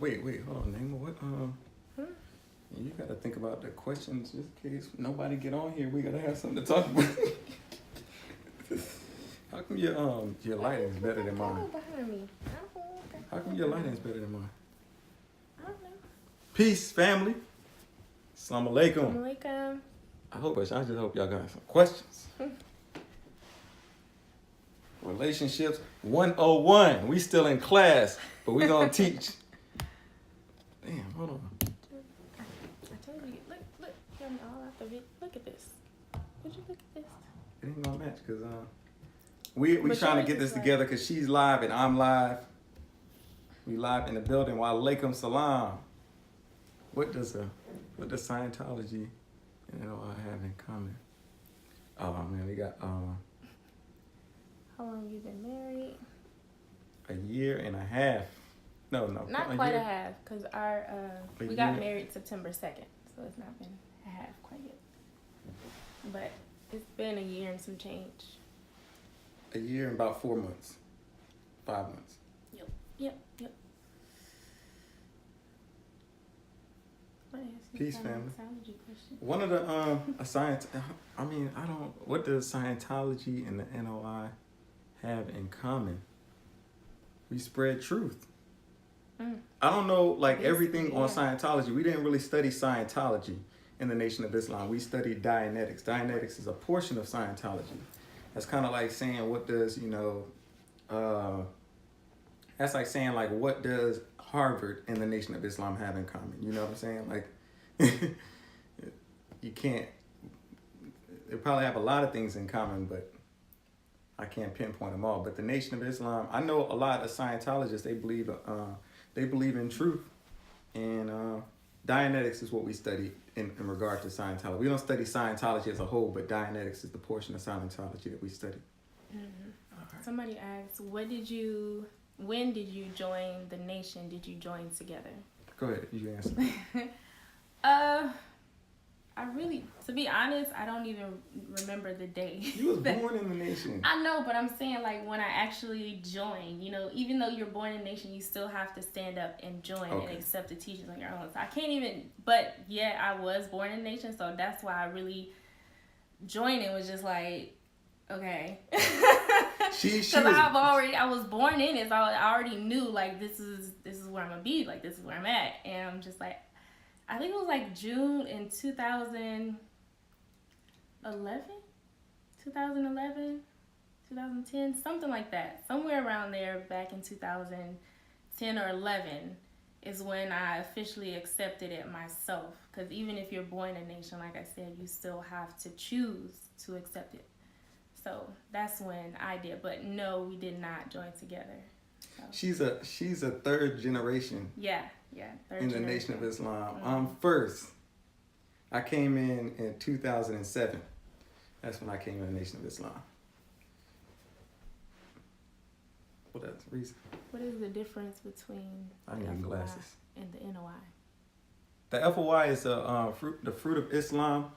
Wait, hold on, Name what? You gotta think about the questions just in case nobody get on here. We gotta have something to talk about. How come your lighting's better than mine? Behind me. How come your lighting's better than mine? I don't know. Peace, family. Assalamu alaikum. Alaikum. I just hope y'all got some questions. Relationships 101. We still in class, but we gonna teach. Damn, hold on. I told you. Look, I'm all out the video. Look at this. Would you look at this? It ain't gonna match because we trying to get this like... together because she's live and I'm live. We live in the building. Wa alaikum salam. What does Scientology and NOI have in common? Oh man, we got How long you been married? a year and a half. No, not quite a half, because we got married September 2nd, so it's not been a half quite yet. But it's been a year and some change. A year and about 4 months. 5 months. Yep. Peace, family. One of the what does Scientology and the NOI have in common? We spread truth. I don't know, like everything on Scientology. We didn't really study Scientology in the Nation of Islam. We studied Dianetics. Dianetics is a portion of Scientology. That's kind of like saying, what does, that's like saying, like, what does Harvard and the Nation of Islam have in common? You know what I'm saying? Like, you can't, they probably have a lot of things in common, but I can't pinpoint them all. But the Nation of Islam, I know a lot of Scientologists, they believe in truth. And Dianetics is what we study in regard to Scientology. We don't study Scientology as a whole, but Dianetics is the portion of Scientology that we study. Right. Somebody asked, when did you join the Nation? Did you join together? Go ahead, you answer. I really, to be honest, I don't even remember the day. You was born in the Nation. I know, but I'm saying, like, when I actually joined, even though you're born in the Nation, you still have to stand up and join and accept the teachings on your own. So I can't even, but yeah, I was born in the Nation, so that's why I really joined. It was just like, okay. Because I was born in it, so I already knew, like, this is where I'm gonna be, like, this is where I'm at. And I'm just like, I think it was like June in 2010, something like that. Somewhere around there, back in 2010 or 11 is when I officially accepted it myself. Because even if you're born in a nation, like I said, you still have to choose to accept it. So that's when I did. But no, we did not join together. So. She's a third generation. Yeah, third in the generation. Nation of Islam. First, I came in 2007. That's when I came in the Nation of Islam. Well, that's the reason. What is the difference between I need glasses and the NOI? The FOI is the fruit of Islam.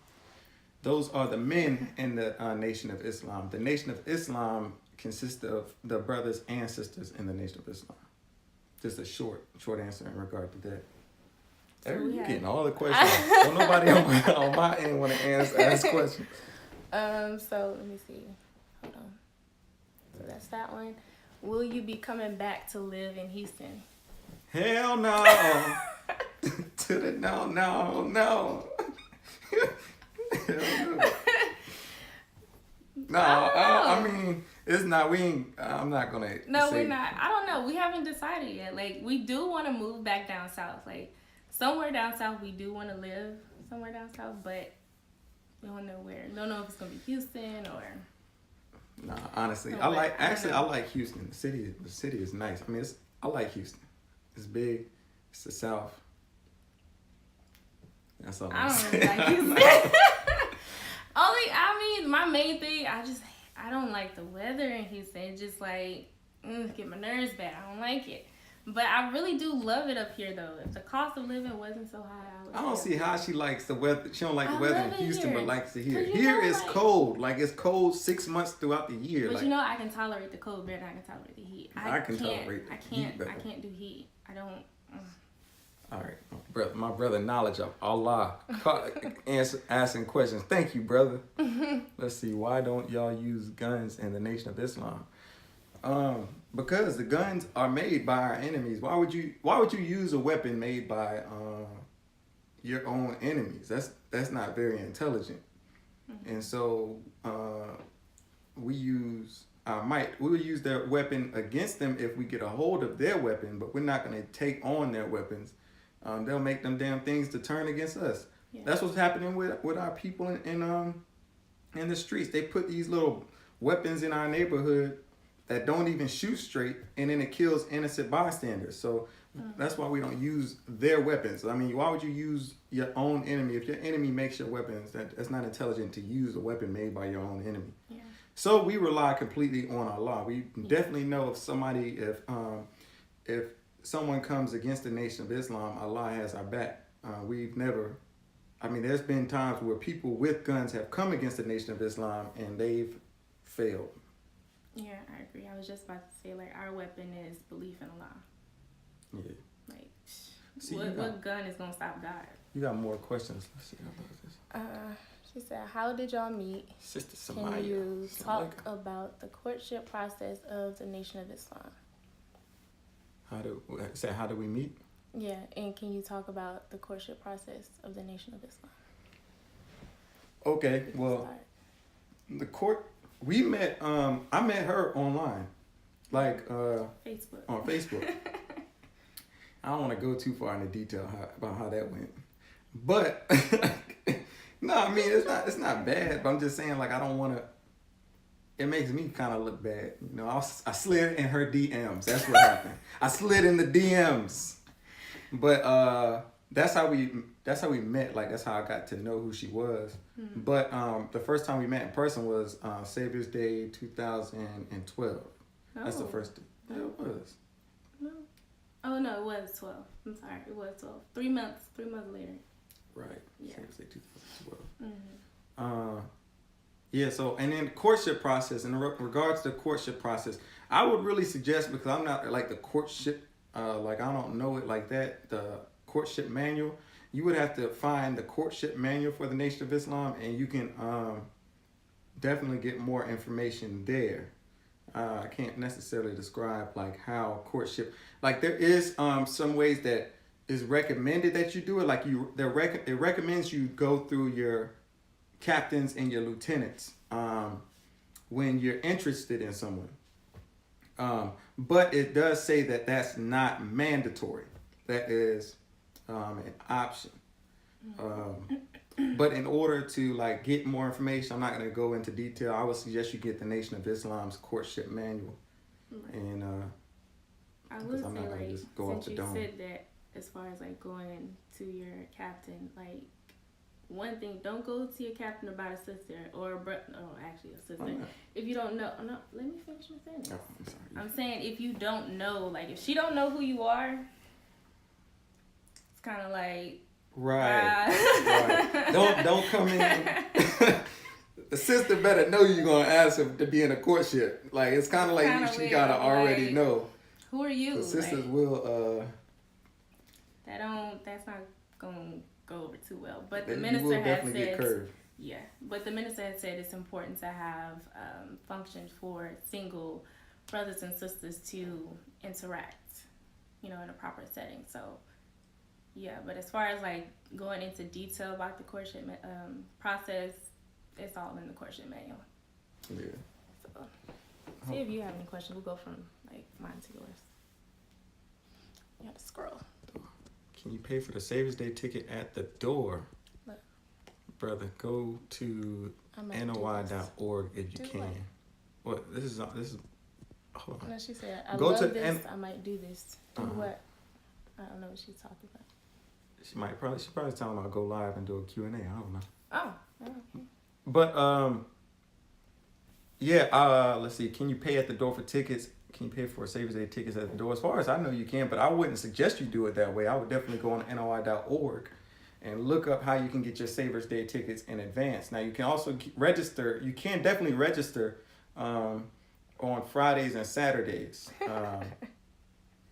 Those are the men in the Nation of Islam. The Nation of Islam consists of the brothers and sisters in the Nation of Islam. Just a short answer in regard to that. So you're getting all the questions. Don't nobody on my end want to ask questions. So let me see. Hold on. So that's that one. Will you be coming back to live in Houston? Hell no. No. No, I mean, it's not. I'm not gonna. No, we're not. I don't know. We haven't decided yet. Like, we do want to move back down south. Like, somewhere down south, we do want to live somewhere down south, but we don't know where. Don't know if it's gonna be Houston or. Nah, honestly, I like Houston. The city is nice. I mean, I like Houston. It's big. It's the South. That's all I'm saying. I don't really like Houston. My main thing, I don't like the weather in Houston. It's just like, get my nerves bad. I don't like it. But I really do love it up here, though. If the cost of living wasn't so high, I don't see how she likes the weather. She don't like the weather in Houston, here. But likes it here. Here is cold. Like, it's cold 6 months throughout the year. But I can tolerate the cold better than I can tolerate the heat. I can tolerate the heat better. I can't do heat. I don't. All right, my brother, knowledge of Allah, asking questions. Thank you, brother. Let's see. Why don't y'all use guns in the Nation of Islam? Because the guns are made by our enemies. Why would you use a weapon made by your own enemies? That's not very intelligent. And so we use our might. We would use their weapon against them if we get a hold of their weapon, but we're not going to take on their weapons. They'll make them damn things to turn against us. Yeah. That's what's happening with our people in the streets. They put these little weapons in our neighborhood that don't even shoot straight, and then it kills innocent bystanders. So that's why we don't use their weapons. I mean, why would you use your own enemy? If your enemy makes your weapons, that's not intelligent to use a weapon made by your own enemy. Yeah. So we rely completely on Allah. We definitely know if somebody, if someone comes against the Nation of Islam, Allah has our back. There's been times where people with guns have come against the Nation of Islam and they've failed. Yeah, I agree. I was just about to say, like, our weapon is belief in Allah. Yeah. Like, what gun is going to stop God? You got more questions. Let's see how about this. She said, how did y'all meet? Sister Samaya. Can you talk about the courtship process of the Nation of Islam? How do we meet? Yeah, and can you talk about the courtship process of the Nation of Islam? Okay, well, we met, I met her online, like Facebook. On Facebook. I don't want to go too far into detail about how that went, but no, I mean it's not bad. But I'm just saying, like, I don't want to. It makes me kind of look bad, you know. I slid in her DMs. That's what happened. I slid in the DMs, but that's how we met. Like, that's how I got to know who she was. Mm-hmm. But the first time we met in person was Savior's Day 2012. Oh. That's the first. Yeah, it was. No. Oh no, it was 12. I'm sorry, it was 12. 3 months later. Right. Yeah. Savior's Day 2012. Mm-hmm. Yeah. So, and then courtship process. In regards to the courtship process, I would really suggest, because I'm not like the courtship, like I don't know it like that. The courtship manual. You would have to find the courtship manual for the Nation of Islam, and you can definitely get more information there. I can't necessarily describe like how courtship, like there is some ways that is recommended that you do it. Like it recommends you go through your captains and your lieutenants when you're interested in someone. But it does say that that's not mandatory. That is an option. But in order to like get more information, I'm not going to go into detail. I would suggest you get the Nation of Islam's courtship manual. Right. And I would say, like, since you said that, as far as like going to your captain, like, one thing, don't go to your captain about a sister or a brother. Oh, actually a sister. Oh, no. If you don't know, no, let me finish my sentence. Oh, I'm sorry. I'm saying, if you don't know, like, if she don't know who you are, it's kind of like. Right. Right. Don't come in. The sister better know you're gonna ask her to be in a courtship. Like, it's kind of like she gotta already know. Who are you? The sisters will. That's not gonna go over too well. But the minister had said. Yeah, but the minister had said it's important to have functions for single brothers and sisters to interact, in a proper setting. So. Yeah, but as far as like going into detail about the courtship process, it's all in the courtship manual. Yeah. So, see if you have any questions. We'll go from like mine to yours. You have to scroll. Can you pay for the Savior's Day ticket at the door? Look. Brother, go to NOI.org if you can. What? This is. Hold on. No, she said, I love this. I might do this. Do what? I don't know what she's talking about. She's probably telling about go live and do a Q&A. I don't know. Oh, okay. But let's see. Can you pay at the door for tickets? Can you pay for Savior's Day tickets at the door? As far as I know, you can, but I wouldn't suggest you do it that way. I would definitely go on NOI.org and look up how you can get your Savior's Day tickets in advance. Now, you can also register. You can definitely register on Fridays and Saturdays,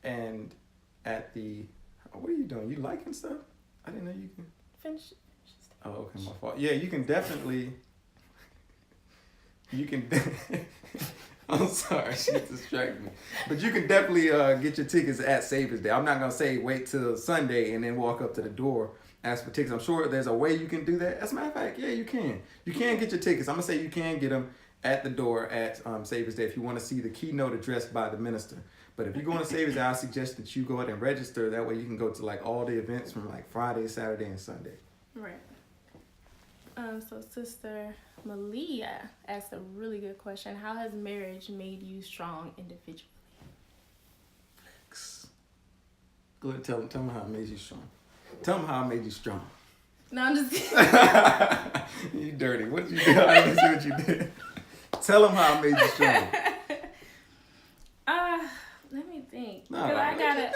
and at the What are you doing? You liking stuff? I didn't know you can. Finish. Oh, okay, my fault. Yeah, you can definitely. You can. I'm sorry, she distracted me. But you can definitely get your tickets at Savers Day. I'm not gonna say wait till Sunday and then walk up to the door, ask for tickets. I'm sure there's a way you can do that. As a matter of fact, yeah, you can. You can get your tickets. I'm gonna say you can get them at the door at Savers Day if you want to see the keynote addressed by the minister. But if you're going to Savers Day, I suggest that you go ahead and register. That way you can go to like all the events from like Friday, Saturday, and Sunday. Right. So Sister Malia asked a really good question. How has marriage made you strong individually? Go ahead, tell them how it made you strong. Tell them how it made you strong. No, I'm just kidding. You dirty. What did you do? I didn't see what you did. Tell them how it made you strong. Let me think. No, I gotta.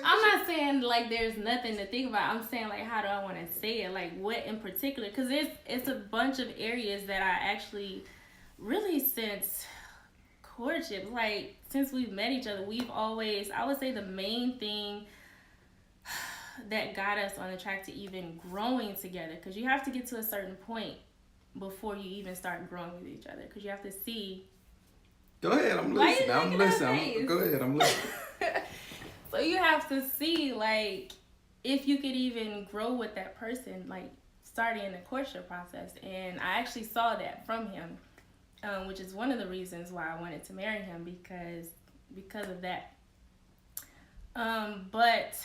I'm not saying like there's nothing to think about. I'm saying like how do I want to say it? Like what in particular? Because it's a bunch of areas that I actually really since courtship, like since we've met each other, we've always. I would say the main thing that got us on the track to even growing together, because you have to get to a certain point before you even start growing with each other, because you have to see. Go ahead, I'm listening. I'm listening. Go ahead, I'm listening. So you have to see, like, if you could even grow with that person, like, starting in the courtship process. And I actually saw that from him, which is one of the reasons why I wanted to marry him, because of that. But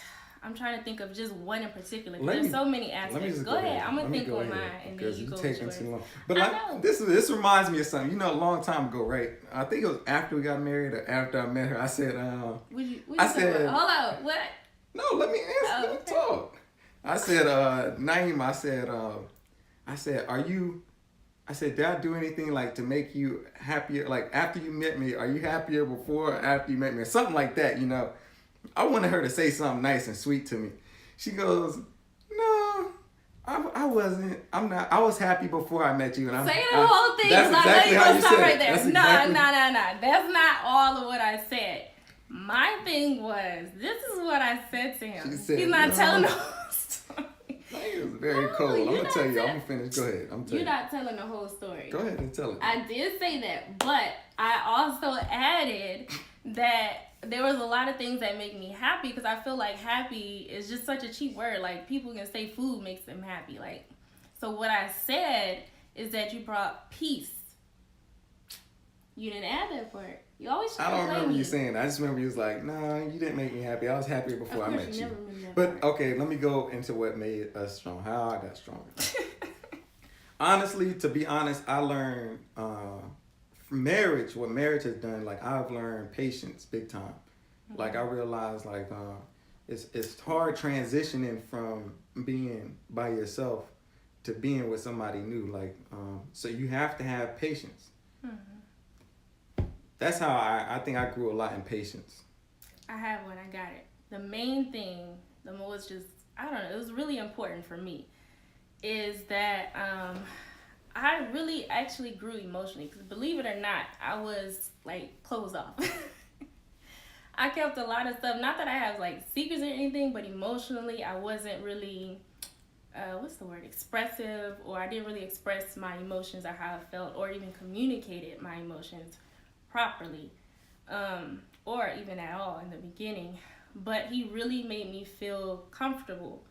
I'm trying to think of just one in particular. There's so many aspects. Go ahead. I'm gonna think on mine, and then you go with yours. Too long. But this reminds me of something. You know, a long time ago, right? I think it was after we got married or after I met her. I said, I said, hold on, what? No, let me answer. Let me talk. I said, Naeem. I said, did I do anything like to make you happier? Like after you met me, are you happier before or after you met me? Or something like that, you know. I wanted her to say something nice and sweet to me. She goes, no, I wasn't. I'm not. I was happy before I met you. And say the whole thing. That's exactly how you said right there. No. That's not all of what I said. My thing was, this is what I said to him. He's not telling the whole story. He was very cold. I'm going to tell you. I'm going to finish. Go ahead. You're not telling the whole story. Go ahead and tell it. I did say that, but I also added that there was a lot of things that make me happy, because I feel like happy is just such a cheap word. Like, people can say food makes them happy. Like, so what I said is that you brought peace. You didn't add that part. You always try to I don't remember you saying that. I just remember you was like, no, you didn't make me happy. I was happier before I met you. But okay, let me go into what made us strong. How I got stronger. Honestly, to be honest, I learned marriage, what marriage has done, like I've learned patience big time. Mm-hmm. Like I realized like it's hard transitioning from being by yourself to being with somebody new. Like so you have to have patience. Mm-hmm. That's how I think I grew a lot in patience. I have one. I got it. The main thing, the most just, I don't know, it was really important for me, is that I really actually grew emotionally. Because believe it or not, I was like closed off. I kept a lot of stuff. Not that I have like secrets or anything, but emotionally I wasn't really, expressive, or I didn't really express my emotions or how I felt, or even communicated my emotions properly, or even at all in the beginning. But he really made me feel comfortable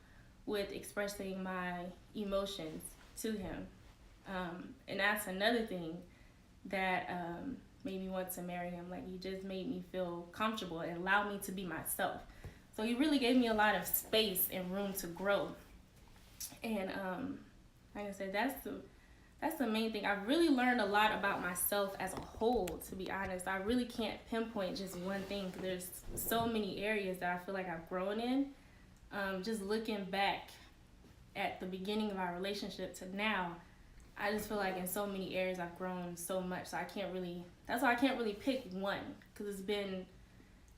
with expressing my emotions to him. And that's another thing that made me want to marry him. Like, he just made me feel comfortable and allowed me to be myself. So he really gave me a lot of space and room to grow. And like I said, that's the main thing. I've really learned a lot about myself as a whole, to be honest. I really can't pinpoint just one thing. There's so many areas that I feel like I've grown in. Just looking back at the beginning of our relationship to now, I just feel like in so many areas I've grown so much. So that's why I can't really pick one, because it's been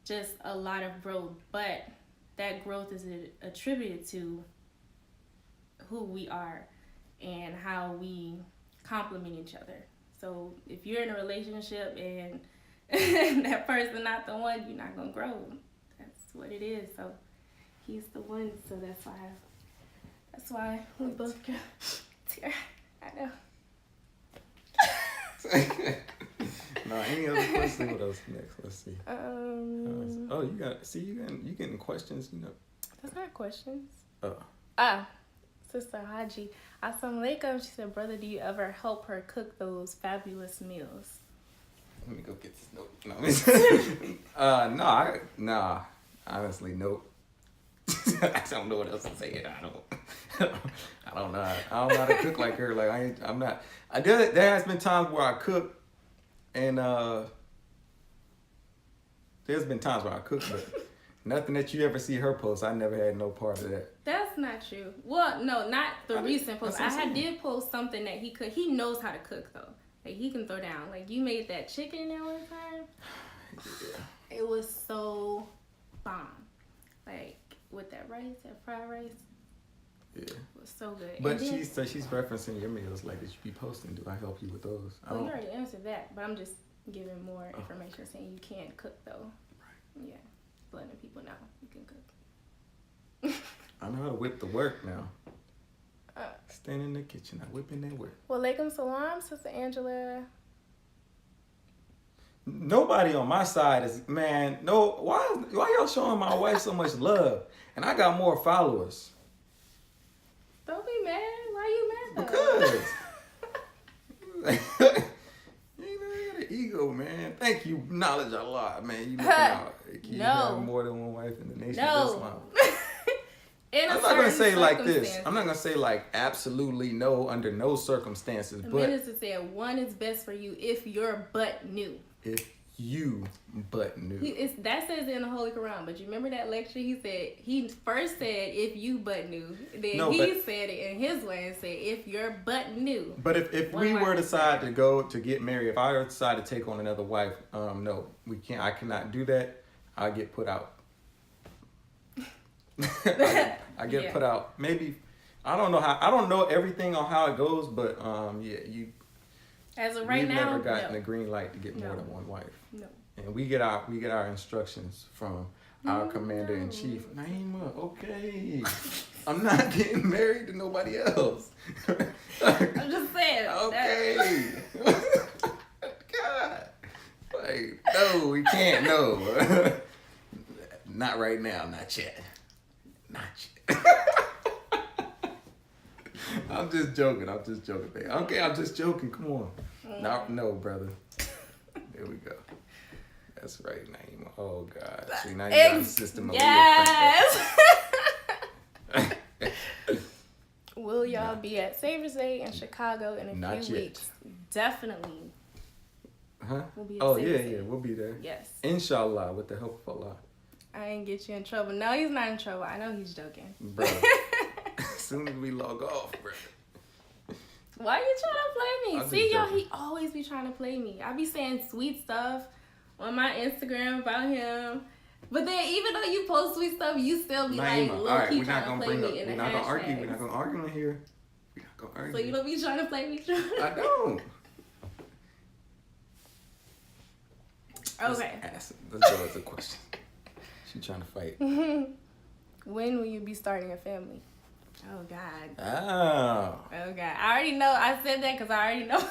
just a lot of growth. But that growth is attributed to who we are and how we complement each other. So if you're in a relationship and that person not the one, you're not gonna grow. That's what it is. So he's the one. So that's why we both go. I know. No, any other questions? What else next? Let's see. Oh, you getting questions, you know. That's not questions. Oh. Sister Haji. Assalamu alaikum. She said, brother, do you ever help her cook those fabulous meals? Let me go get this note. No, honestly, nope. I don't know what else to say. I don't know. I don't know how to cook like her. Like I'm not. There has been times where I cook, and there's been times where I cook, but nothing that you ever see her post. I never had no part of that. That's not true. Well, no, not the recent post. Did post something that he could. He knows how to cook though. Like he can throw down. Like you made that chicken that one time. Yeah. It was so bomb. Like with that rice, that fried rice. Yeah. It was so good. But she's referencing your meals like that you be posting. Do I help you with those? You already answered that, but I'm just giving more information saying you can cook though. Right. Yeah. Letting people know you can cook. I know how to whip the work now. Stand in the kitchen, I whipping that work. Well, alaikum salam, Sister Angela. Nobody on my side is, man, no, why y'all showing my wife so much love? And I got more followers. Don't be mad. Why you mad though? Because. You got an ego, man. Thank you. Knowledge a lot, man. You looking out. You have more than one wife in the nation of Islam. I'm not gonna say like this. I'm not gonna say like absolutely no under no circumstances. The but minister said one is best for you if you're but new. If you but new. That says in the Holy Quran. But you remember that lecture? He first said if you but new. Then said it in his way and said if you're but new. But if we were to decide to get married, if I decide to take on another wife, no, we can't. I cannot do that. I get put out. I get put out. Maybe I don't know how. I don't know everything on how it goes, but you. As of right now, we've never gotten the green light to get more than one wife. No. And we get our instructions from our commander in chief, Naima. Okay, I'm not getting married to nobody else. I'm just saying. Okay. God. Like, no, we can't. No. Not right now. Not yet. Not yet. I'm just joking, man. Okay, I'm just joking. Come on. No, brother. There we go. That's right, Naima. Oh, God. See, now you got a system of Will y'all be at Savior's Day in Chicago in a few weeks? Definitely. Huh? We'll be at Savior's Day. We'll be there. Yes. Inshallah, with the help of Allah. I ain't get you in trouble. No, he's not in trouble. I know he's joking. Bro. As soon as we log off, bro. Why you trying to play me? See, y'all, he always be trying to play me. I be saying sweet stuff on my Instagram about him. But then even though you post sweet stuff, you still be like, low-key trying to play me in the hashtags. We're not going to argue in here. We're not going to argue. So you don't be trying to play me? I don't. Okay. Let's go with the question. She trying to fight. When will you be starting a family? Oh, God. Oh, God. I already know. I said that because I already know.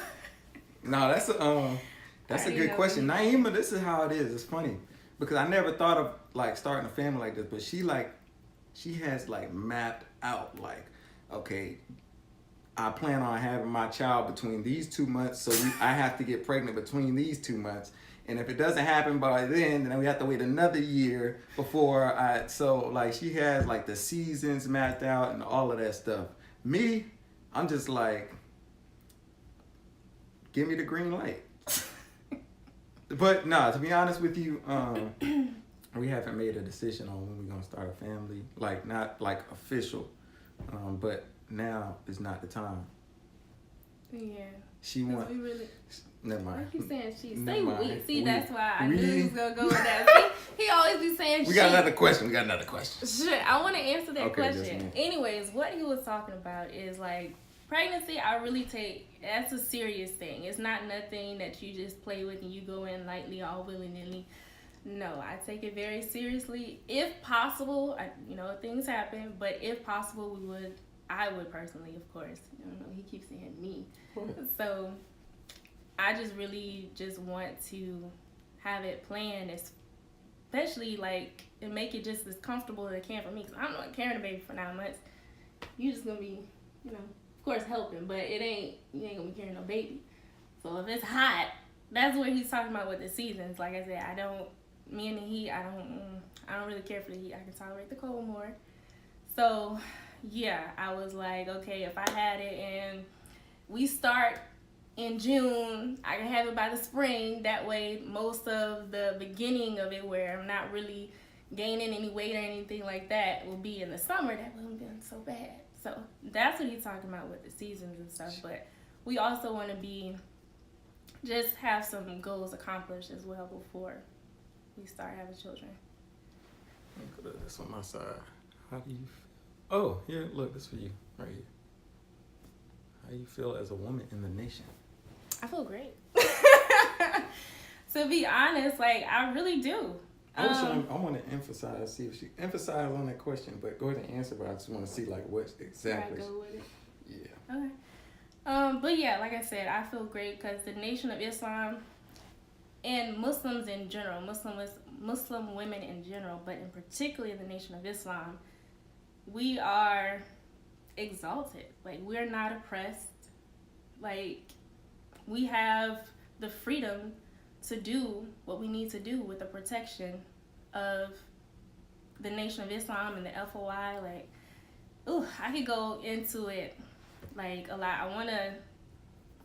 No, that's a good question. Naima, this is how it is. It's funny because I never thought of like starting a family like this, but she has like mapped out like, okay, I plan on having my child between these 2 months, so I have to get pregnant between these 2 months. And if it doesn't happen by then we have to wait another year before so like she has like the seasons mapped out and all of that stuff. Me, I'm just like, give me the green light. But to be honest with you, we haven't made a decision on when we're gonna start a family. Like not like official. But now is not the time. Yeah. She wants. Never mind. Why keep saying she? Say we. See, that's why I knew he was gonna go with that. See, he always be saying we got another question. Sure, I want to answer that question. Anyways, what he was talking about is like pregnancy. I really that's a serious thing. It's not nothing that you just play with and you go in lightly, all willy nilly. No, I take it very seriously. If possible, things happen, but if possible, I would personally, of course. I don't know, he keeps saying me. So I just really just want to have it planned, especially like, and make it just as comfortable as it can for me. Because I'm not carrying a baby for 9 months. You just gonna be, of course helping, but you ain't gonna be carrying no baby. So if it's hot, that's what he's talking about with the seasons. Like I said, me and the heat, I don't really care for the heat. I can tolerate the cold more. So yeah, I was like, okay, if I had it and we start in June, I can have it by the spring. That way, most of the beginning of it, where I'm not really gaining any weight or anything like that, will be in the summer. That wouldn't be so bad. So that's what he's talking about with the seasons and stuff. But we also want to just have some goals accomplished as well before we start having children. Let me go to this on my side. How do you feel? Oh, yeah, look, this for you right here. How you feel as a woman in the nation? I feel great. To be honest, like, I really do. I want to emphasize, see if she emphasized on that question, but go ahead and answer, but I just want to see, like, what exactly. Should I go with it? Yeah. Okay. But yeah, like I said, I feel great because the Nation of Islam and Muslims in general, Muslim women in general, but in particularly the Nation of Islam, we are exalted. Like, we're not oppressed. Like, we have the freedom to do what we need to do with the protection of the Nation of Islam and the FOI. Like, I could go into it like a lot. I want to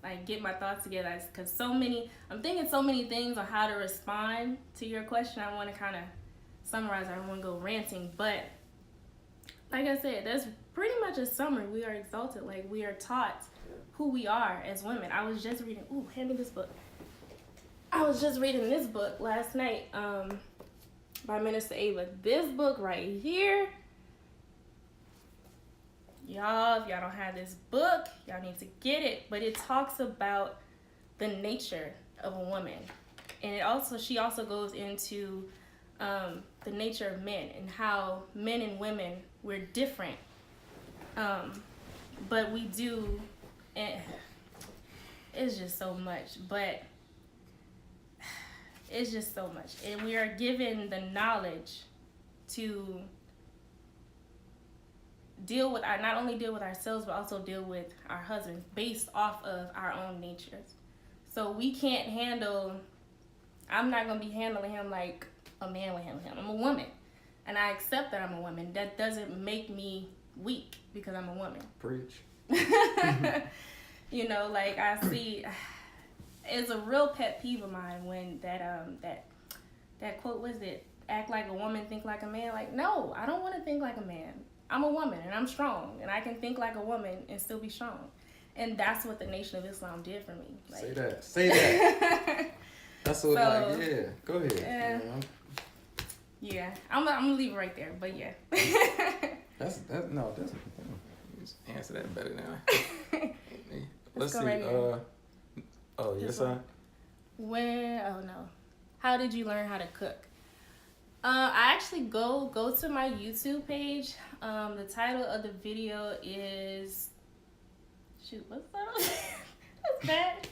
like get my thoughts together because I'm thinking so many things on how to respond to your question. I want to kind of summarize. I don't want to go ranting, but like I said, that's pretty much a summary. We are exalted. Like, we are taught who we are as women. I was just reading, hand me this book. I was just reading this book last night by Minister Ava. This book right here, y'all, if y'all don't have this book, y'all need to get it. But it talks about the nature of a woman. And she also goes into the nature of men and how men and women, we're different. But we do, and it's just so much, but it's just so much. And we are given the knowledge to not only deal with ourselves, but also deal with our husbands based off of our own natures. So we can't I'm not going to be handling him like a man would handle him. I'm a woman. And I accept that I'm a woman. That doesn't make me weak because I'm a woman. Preach. Like I see, it's a real pet peeve of mine when that quote, was it? Act like a woman, think like a man. Like, no, I don't want to think like a man. I'm a woman and I'm strong and I can think like a woman and still be strong. And that's what the Nation of Islam did for me. Like, Say that. That's what, yeah. Go ahead. Yeah, I'm gonna leave it right there. But yeah. That's just answer that better now. Let's see. Right Yes, sir. How did you learn how to cook? I actually go to my YouTube page. The title of the video is what's that? That's bad.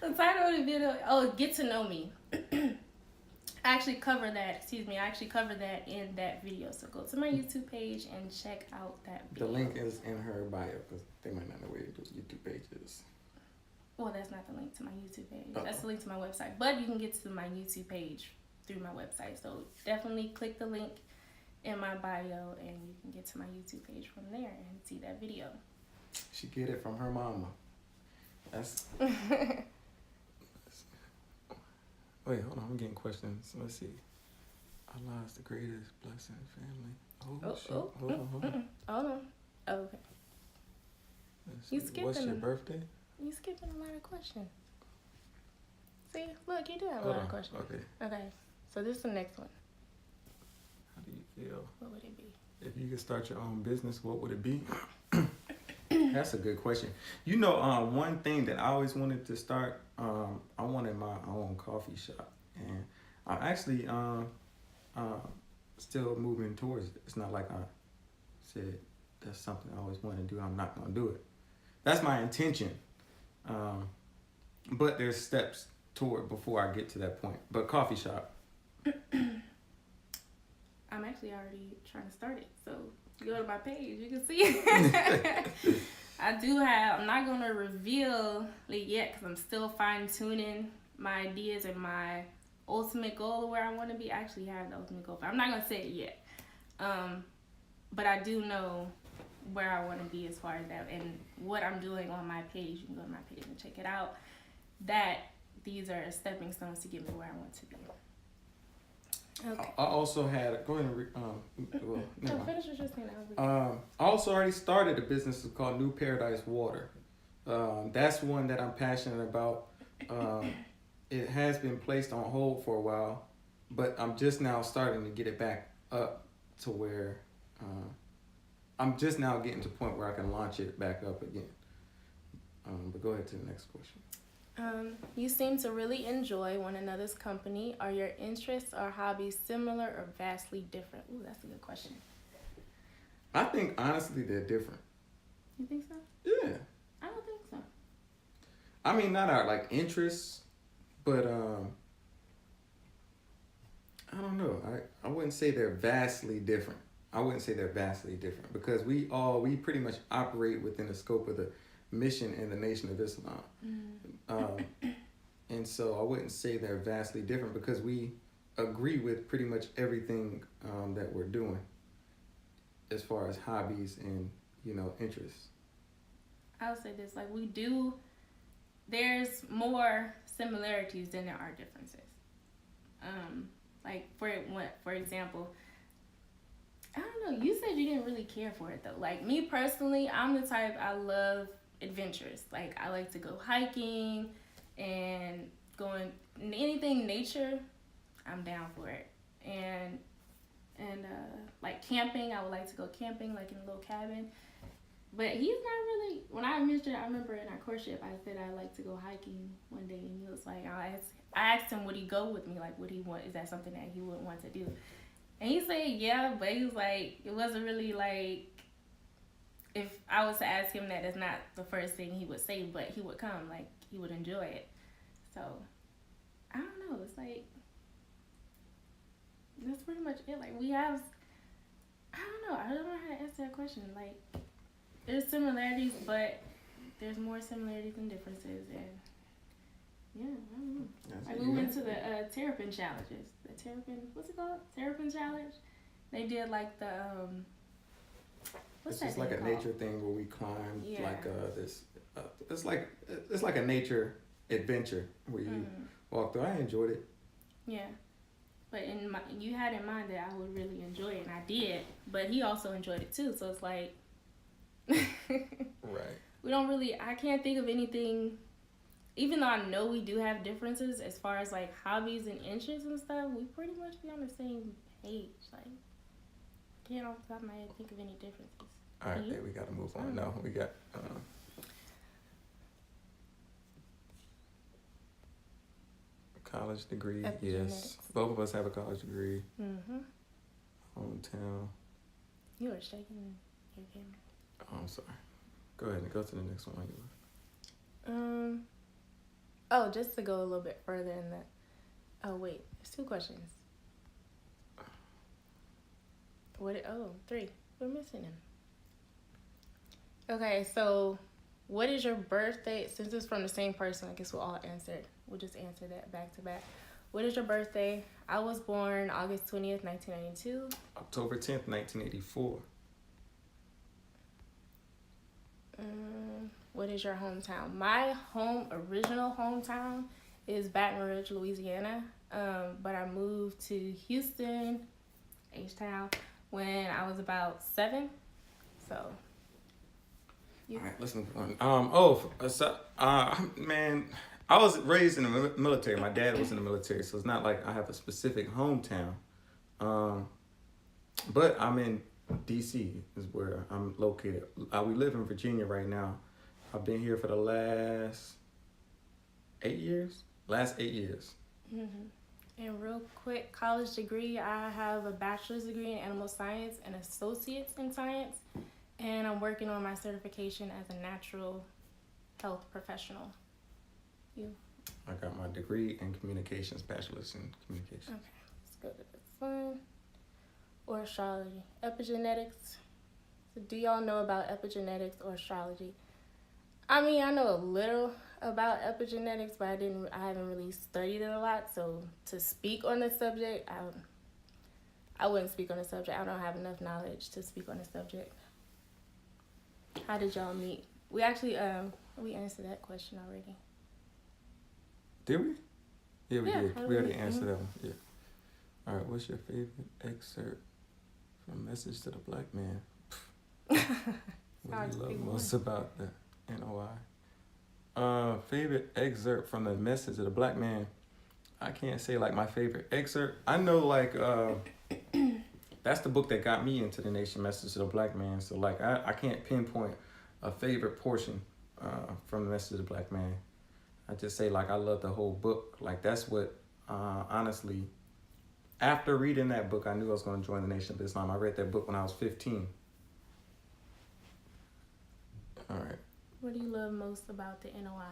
The title of the video, Get to Know Me. I actually covered that in that video. So go to my YouTube page and check out that video. The link is in her bio because they might not know where your YouTube page is. Well, that's not the link to my YouTube page. Uh-oh. That's the link to my website. But you can get to my YouTube page through my website. So definitely click the link in my bio and you can get to my YouTube page from there and see that video. She get it from her mama. That's... Wait, hold on. I'm getting questions. Let's see. Allah is the greatest blessing, family. Shoot. Hold on. Hold on. Oh, okay. What's your birthday? You skipping a lot of questions. See, look, you do have a lot of questions. Okay. So this is the next one. How do you feel? What would it be? If you could start your own business, what would it be? That's a good question. One thing that I always wanted to start, I wanted my own coffee shop. And I'm actually still moving towards it. It's not like I said that's something I always want to do. I'm not gonna do it. That's my intention. But there's steps toward before I get to that point. But coffee shop. I'm actually already trying to start it. So go to my page, you can see it. I do have, I'm not going to reveal it yet because I'm still fine tuning my ideas and my ultimate goal of where I want to be. I actually have the ultimate goal, but I'm not going to say it yet. But I do know where I want to be as far as that and what I'm doing on my page. You can go to my page and check it out. That these are stepping stones to get me where I want to be. Okay. I also had, go ahead and well, never mind. Finish what you're saying. I also already started a business called New Paradise Water. That's one that I'm passionate about. It has been placed on hold for a while, but I'm just now starting to get it back up to where I'm just now getting to the point where I can launch it back up again. But go ahead to the next question. You seem to really enjoy one another's company. Are your interests or hobbies similar or vastly different? Ooh, that's a good question. I think honestly they're different. You think so? Yeah. I don't think so. I mean, not our like interests, but I don't know. I wouldn't say they're vastly different. Because we pretty much operate within the scope of the mission in the Nation of Islam. And so I wouldn't say they're vastly different because we agree with pretty much everything that we're doing as far as hobbies and, interests. I would say this, like there's more similarities than there are differences. Like for example, I don't know, you said you didn't really care for it though. Like me personally, I'm the type, I love adventures. Like I like to go hiking and going anything nature, I'm down for it. And like camping, I would like to go camping like in a little cabin. But he's not really, when I mentioned, I remember in our courtship, I said I'd like to go hiking one day, and he was like, I asked him would he go with me, like would he want, is that something that he would want to do? And he said yeah, but he was like, it wasn't really like, if I was to ask him that, that's not the first thing he would say, but he would come, like, he would enjoy it. So, I don't know, it's like, that's pretty much it. Like, we have, I don't know how to answer that question. Like, there's similarities, but there's more similarities than differences, and, yeah, I don't know. Like, we went to the Terrapin challenges. The Terrapin, what's it called? Terrapin challenge? They did, like, the, It's just like a nature thing where we climb like this. It's like a nature adventure where you walk through. I enjoyed it. Yeah, but you had in mind that I would really enjoy it, and I did. But he also enjoyed it too. So it's like, right. We don't really. I can't think of anything. Even though I know we do have differences as far as like hobbies and interests and stuff, we pretty much be on the same page. Like, can't off the top of my head think of any differences. All right, babe, we got to move on. No, we got college degree. Yes, both of us have a college degree. Hometown. You are shaking your camera. Oh, I'm sorry. Go ahead and go to the next one. Oh, just to go a little bit further in that. Oh wait, there's 2 questions. Three. We're missing them. Okay, so what is your birthday? Since it's from the same person, I guess we'll all answer it. We'll just answer that back to back. What is your birthday? I was born August 20th, 1992. October 10th, 1984. What is your hometown? My original hometown is Baton Rouge, Louisiana. But I moved to Houston, H-Town, when I was about 7. So... All right, let's move on. Man, I was raised in the military. My dad was in the military, so it's not like I have a specific hometown. But I'm in D.C. is where I'm located. We live in Virginia right now. I've been here for the last 8 years. And real quick, college degree, I have a bachelor's degree in animal science and associates in science. And I'm working on my certification as a natural health professional. You? I got my degree in communications, bachelor's in communications. Okay, let's go to this one. Or astrology. Epigenetics. So do y'all know about epigenetics or astrology? I mean, I know a little about epigenetics, but I haven't really studied it a lot. So to speak on the subject, I wouldn't speak on the subject. I don't have enough knowledge to speak on the subject. How did y'all meet? We actually we answered that question already. Did we? Yeah, we did. We already meet? answered that one. Yeah. All right. What's your favorite excerpt from Message to the Black Man? What do you love most about the NOI? Favorite excerpt from the Message to the Black Man. I can't say like my favorite excerpt. I know like that's the book that got me into the Nation, Message to the Black Man. So like I can't pinpoint a favorite portion from the Message to the Black Man. I just say like I love the whole book. Like that's what honestly, after reading that book, I knew I was going to join the Nation of Islam. I read that book when I was 15. All right. What do you love most about the NOI?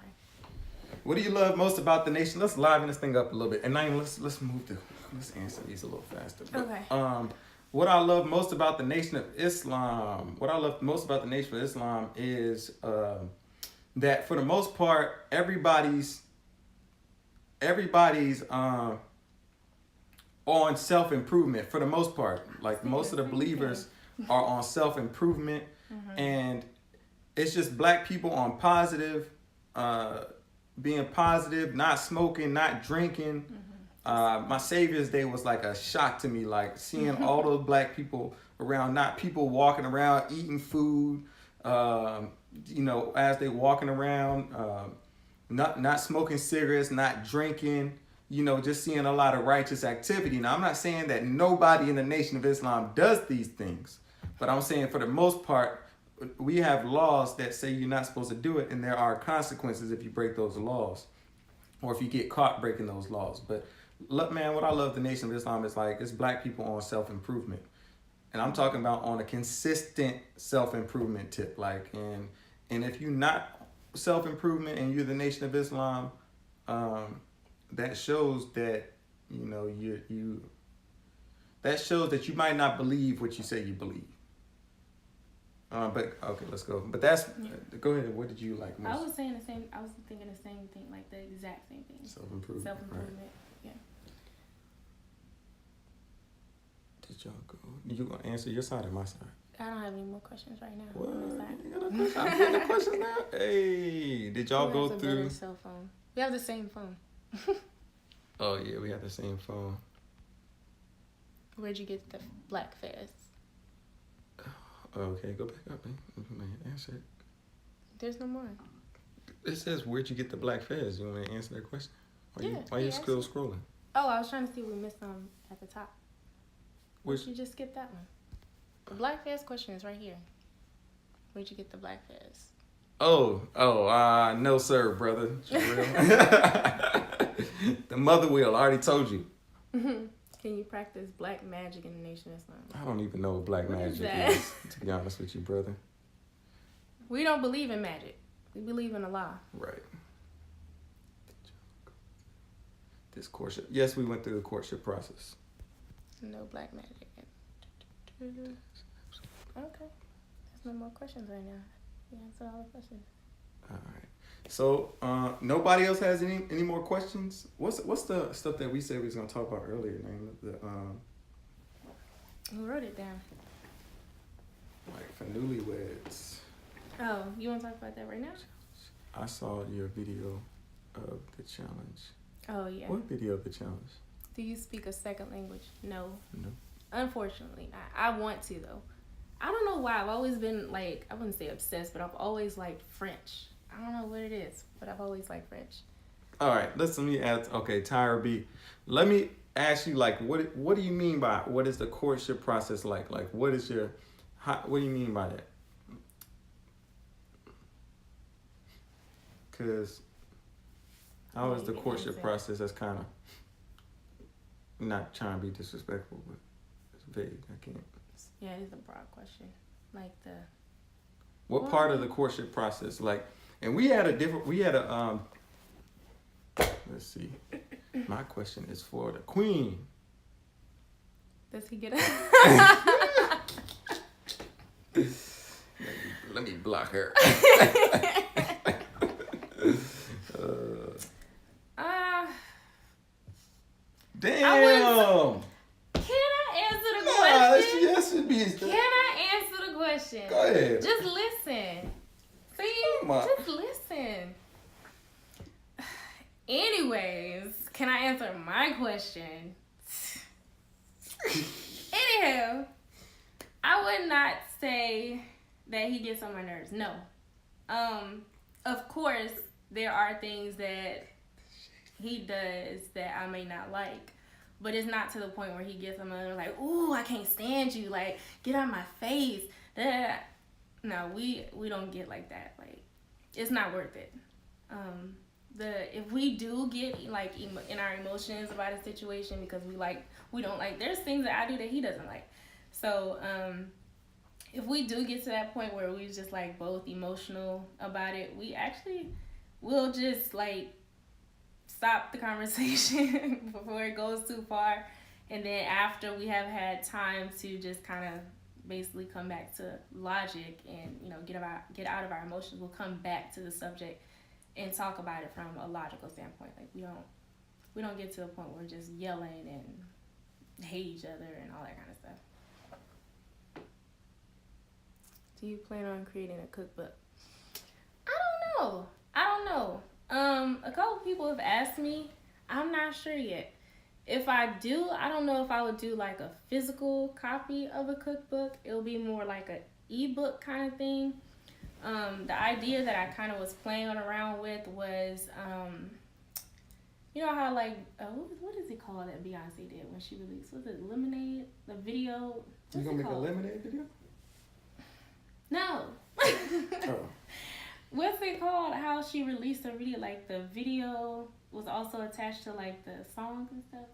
What do you love most about the Nation? Let's liven this thing up a little bit, and now let's answer these a little faster. But, Okay. What I love most about the Nation of Islam, is that for the most part, everybody's on self-improvement for the most part. Like most of the believers are on self-improvement, and it's just black people on positive, being positive, not smoking, not drinking. My Savior's Day was like a shock to me, like seeing all those black people around, not people walking around eating food, as they walking around, not smoking cigarettes, not drinking, just seeing a lot of righteous activity. Now, I'm not saying that nobody in the Nation of Islam does these things, but I'm saying for the most part, we have laws that say you're not supposed to do it, and there are consequences if you break those laws or if you get caught breaking those laws. But look, man, what I love the Nation of Islam is like it's black people on self-improvement. And I'm talking about on a consistent self-improvement tip. Like, and if you're not self-improvement and you're the Nation of Islam, that shows that, that shows that you might not believe what you say you believe. But okay, let's go. But go ahead. What did you like most? I was thinking the same thing, like the exact same thing. Self-improvement. Self-improvement. Right. Yeah. Did y'all go? You gonna answer your side or my side? I don't have any more questions right now. What? On my side. You got a question? I'm getting a question now. Hey, did y'all go through? Cell phone. We have the same phone. Oh yeah, we have the same phone. Where'd you get the black fez? Okay, go back up, man. Answer it. There's no more. It says, where'd you get the black fez? You want to answer that question? Why you still scrolling? Oh, I was trying to see if we missed some at the top. Where'd you just skip that one? The black fez question is right here. Where'd you get the black fez? No sir, brother. The mother will, I already told you. Can you practice black magic in the Nation of Islam? I don't even know what black magic is, to be honest with you, brother. We don't believe in magic. We believe in Allah. Right. This courtship. Yes, we went through the courtship process. No black magic. Okay. There's no more questions right now. We answered all the questions. All right. So, nobody else has any more questions? What's the stuff that we said we was gonna talk about earlier, man? Who wrote it down? Like for newlyweds. Oh, you want to talk about that right now? I saw your video of the challenge. Oh yeah. What video of the challenge? Do you speak a second language? No. No. Unfortunately, I want to though. I don't know why. I've always been like, I wouldn't say obsessed, but I've always liked French. I don't know what it is, but I've always liked French. All right, let me ask. Okay, Tyra B. Let me ask you, like, what do you mean by what is the courtship process like? Like, what do you mean by that? Because how is the courtship process? That's kind of not trying to be disrespectful, but it's vague. I can't. Yeah, it's a broad question. Like what part of the courtship process? Like, and we had a let's see. My question is for the queen. Does he get it? Let me block her. Damn. Can I answer the question? Yes, it be. Can I answer the question? Go ahead. Just listen. See? Just listen. Anyways, can I answer my question? Anyhow, I would not say that he gets on my nerves. No. Of course, there are things that he does that I may not like, but it's not to the point where he gets on my nerves like, ooh, I can't stand you, like, get out of my face. No, we don't get like that. Like, it's not worth it. If we do get like in our emotions about a situation because we don't like, there's things that I do that he doesn't like. So if we do get to that point where we just like both emotional about it, we'll just like stop the conversation before it goes too far, and then after we have had time to just kind of basically come back to logic and get out of our emotions, we'll come back to the subject and talk about it from a logical standpoint. Like we don't get to a point where we're just yelling and hate each other and all that kind of stuff. Do you plan on creating a cookbook? I don't know. A couple people have asked me. I'm not sure yet. If I do, I don't know if I would do like a physical copy of a cookbook. It'll be more like an ebook kind of thing. The idea that I kind of was playing around with was, you know how like, what is it called that Beyonce did when she released? Was it Lemonade? The video? You gonna make a Lemonade video? No. Oh. What's it called? How she released her video? Like the video was also attached to like the songs and stuff.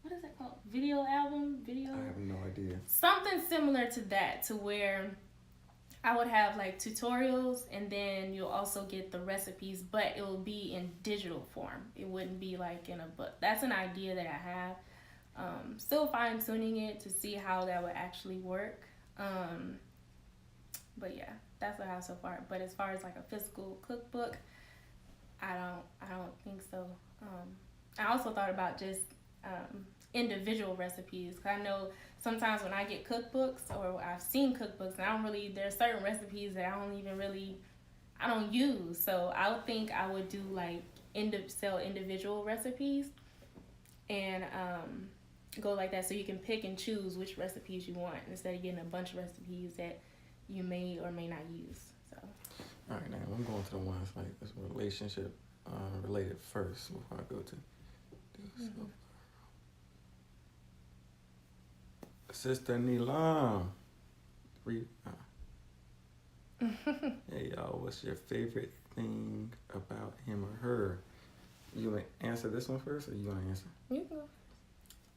What is it called? Video album? Video? I have no idea. Something similar to that, to where I would have like tutorials and then you'll also get the recipes, but it will be in digital form. It wouldn't be like in a book. That's an idea that I have. Still fine tuning it to see how that would actually work. But yeah, that's what I have so far. But as far as like a physical cookbook, I don't think so. I also thought about just individual recipes. Cause I know sometimes when I get cookbooks or I've seen cookbooks, and there's certain recipes that I don't use. So I would think I would do like sell individual recipes and go like that, so you can pick and choose which recipes you want instead of getting a bunch of recipes that you may or may not use. So. All right, now I'm going to the ones like this relationship related first before I go to Sister Nilam. Hey y'all, what's your favorite thing about him or her? You want to answer this one first, or you want to answer? You go.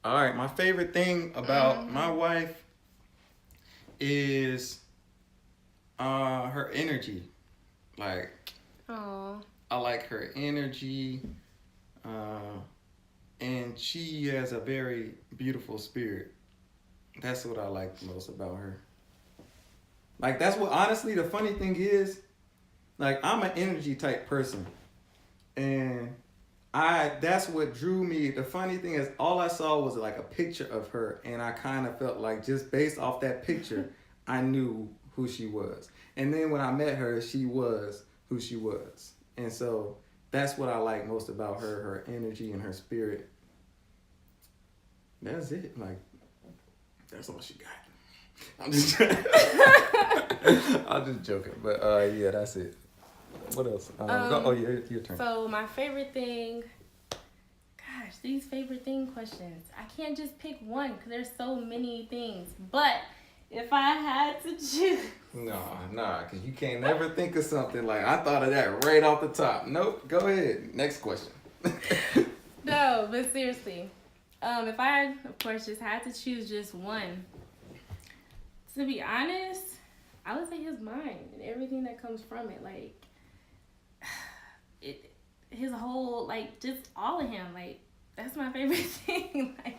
All right, my favorite thing about my wife is her energy. Like, aww. I like her energy, and she has a very beautiful spirit. That's what I like the most about her. Like, that's what, honestly, the funny thing is, like, I'm an energy type person, and that's what drew me. The funny thing is, all I saw was like a picture of her, and I kind of felt like just based off that picture, I knew who she was. And then when I met her, she was who she was. And so that's what I like most about her energy and her spirit. That's it. Like, that's all she got. I'm just joking. But yeah, that's it. What else? Your turn. So my favorite thing, gosh, these favorite thing questions. I can't just pick one because there's so many things. But if I had to choose. Nah, because you can't never think of something like, I thought of that right off the top. Nope, go ahead. Next question. No, but seriously. If I, of course, just had to choose just one, to be honest, I would say his mind and everything that comes from it. Like, his whole, like, just all of him. Like, that's my favorite thing. Like,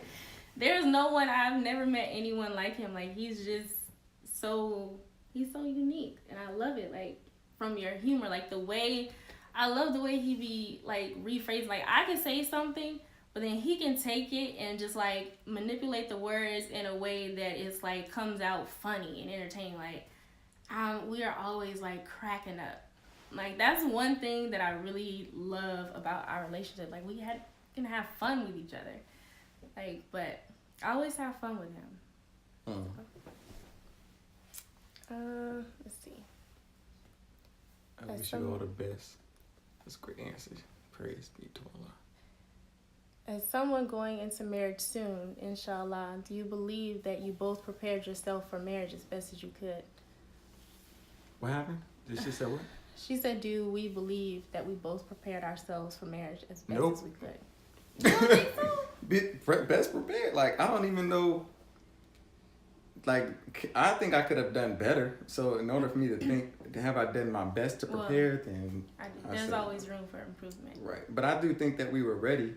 there's no one, I've never met anyone like him. Like, he's so unique. And I love it. Like, from your humor, like, I love the way he be, like, rephrased. Like, I can say something, but then he can take it and just, like, manipulate the words in a way that it's, like, comes out funny and entertaining. Like, we are always, like, cracking up. Like, that's one thing that I really love about our relationship. Like, we can have fun with each other. Like, but I always have fun with him. Let's see. I wish you all the best. That's a great answer. Praise be to Allah. As someone going into marriage soon, inshallah, do you believe that you both prepared yourself for marriage as best as you could? What happened? Did she say what? She said, do we believe that we both prepared ourselves for marriage as best Nope. as we could? You don't think so? Best prepared. Like, I don't even know. Like, I think I could have done better. So in order for me to think, have I done my best to prepare, then there's always room for improvement. Right. But I do think that we were ready.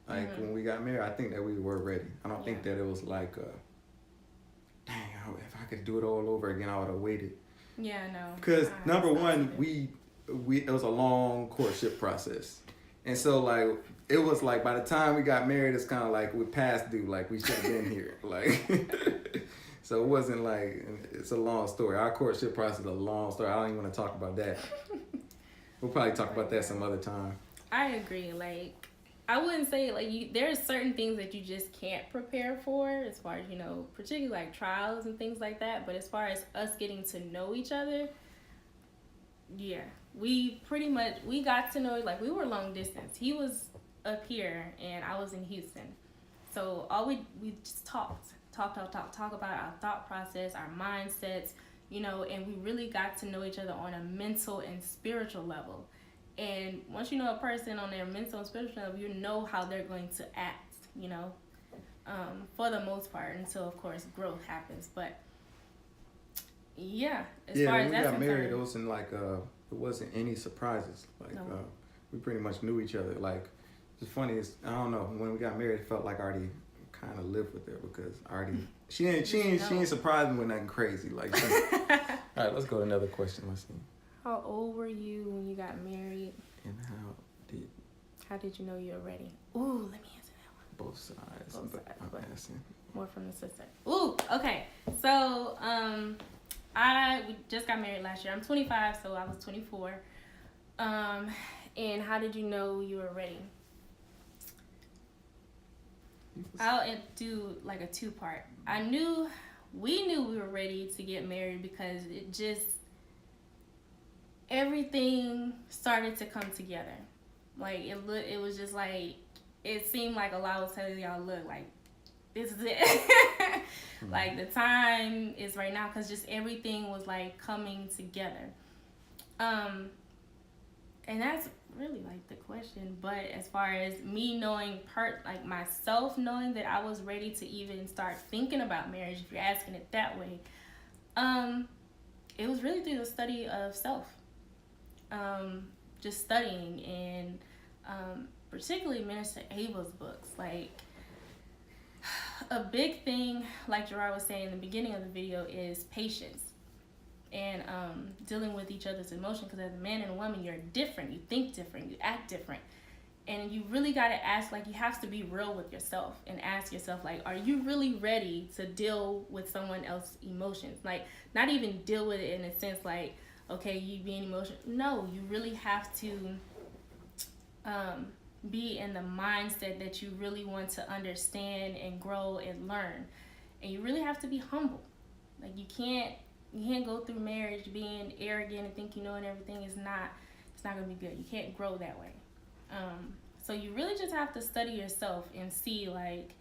Like, when we got married, I think that we were ready. I don't think that it was like, dang, if I could do it all over again, I would have waited. Yeah, I know. Because number one, it was a long courtship process. And so, like, it was like by the time we got married, it's kind of like we past due. Like, we should have been here. Like, so it wasn't like, it's a long story. Our courtship process is a long story. I don't even want to talk about that. We'll probably talk about that some other time. I agree. Like, I wouldn't say, like, there's certain things that you just can't prepare for as far as, you know, particularly like trials and things like that. But as far as us getting to know each other, yeah, we got to know, like, we were long distance. He was up here and I was in Houston. So we just talk about our thought process, our mindsets, you know, and we really got to know each other on a mental and spiritual level. And once you know a person on their mental and spiritual level, you know how they're going to act, you know, for the most part, until, of course, growth happens. But, yeah, as far as that's concerned. Yeah, when we got married, it wasn't like, it wasn't any surprises. Like, no. We pretty much knew each other. Like, it's funny, I don't know, when we got married, it felt like I already kind of lived with her because I already, she ain't surprised me with nothing crazy. Like, all right, let's go to another question. Let's see. How old were you when you got married? And how did you know you were ready? Ooh, let me answer that one. Both sides. But asking. More from the sister. Ooh, okay. So, we just got married last year. I'm 25, so I was 24. And how did you know you were ready? I'll do like a two-part. We knew we were ready to get married because everything started to come together. Like, it was just like, it seemed like Allah was telling y'all, look, like, this is it. Like, the time is right now, because just everything was, like, coming together. And that's really, like, the question. But as far as me knowing, myself knowing that I was ready to even start thinking about marriage, if you're asking it that way, it was really through the study of self. Just studying, and particularly Minister Ava's books. Like, a big thing, like JERARD was saying in the beginning of the video, is patience and dealing with each other's emotion. Because as a man and a woman, you're different, you think different, you act different, and you really got to ask, like, you have to be real with yourself and ask yourself, like, are you really ready to deal with someone else's emotions? Like, not even deal with it in a sense like, okay, you being emotional. No, you really have to be in the mindset that you really want to understand and grow and learn. And you really have to be humble. Like, you can't go through marriage being arrogant and think you know and everything. It's not gonna be good. You can't grow that way. So you really just have to study yourself and see, like,